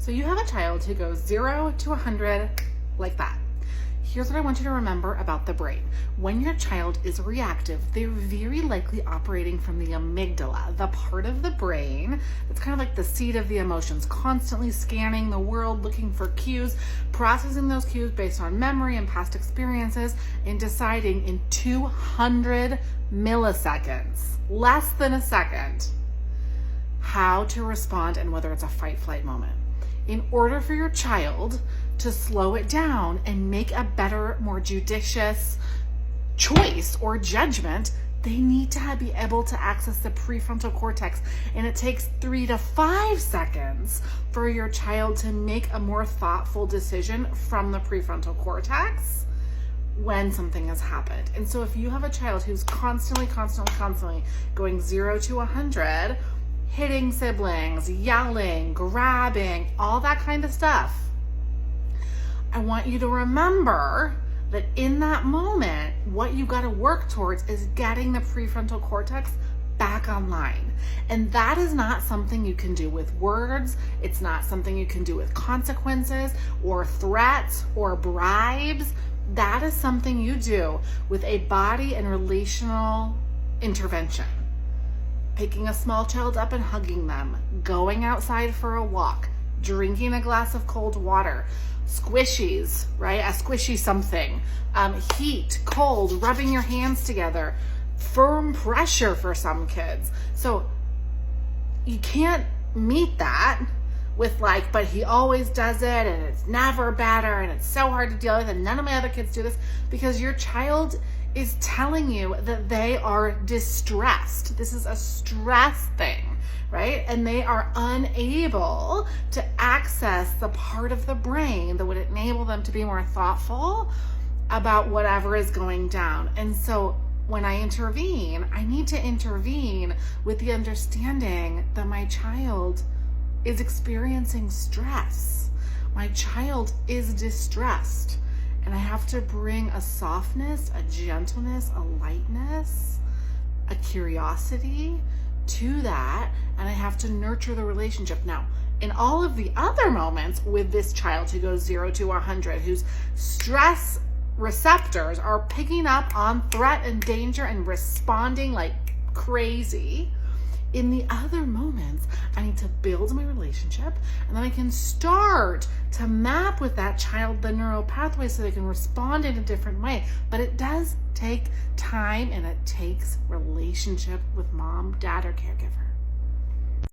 So you have a child who goes 0 to 100 like that. Here's what I want you to remember about the brain. When your child is reactive, they're very likely operating from the amygdala, the part of the brain that's kind of like the seat of the emotions, constantly scanning the world, looking for cues, processing those cues based on memory and past experiences, and deciding in 200 milliseconds, less than a second, how to respond and whether it's a fight-flight moment. In order for your child to slow it down and make a better, more judicious choice or judgment, they need to be able to access the prefrontal cortex. And it takes 3 to 5 seconds for your child to make a more thoughtful decision from the prefrontal cortex when something has happened. And so if you have a child who's constantly going 0 to 100, hitting siblings, yelling, grabbing, all that kind of stuff, I want you to remember that in that moment, what you got to work towards is getting the prefrontal cortex back online. And that is not something you can do with words. It's not something you can do with consequences or threats or bribes. That is something you do with a body and relational intervention. Picking a small child up and hugging them, going outside for a walk, drinking a glass of cold water, squishies, right? A squishy something, heat, cold, rubbing your hands together, firm pressure for some kids. So you can't meet that with like, but he always does it and it's never better and it's so hard to deal with and none of my other kids do this, because your child is telling you that they are distressed. This is a stress thing, right? And they are unable to access the part of the brain that would enable them to be more thoughtful about whatever is going down. And so when I intervene, I need to intervene with the understanding that my child is experiencing stress. My child is distressed. And I have to bring a softness, a gentleness, a lightness, a curiosity to that. And I have to nurture the relationship. Now, in all of the other moments with this child who goes 0 to 100, whose stress receptors are picking up on threat and danger and responding like crazy, in the other moments, I need to build my relationship, and then I can start to map with that child the neural pathways so they can respond in a different way. But it does take time, and it takes relationship with mom, dad, or caregiver.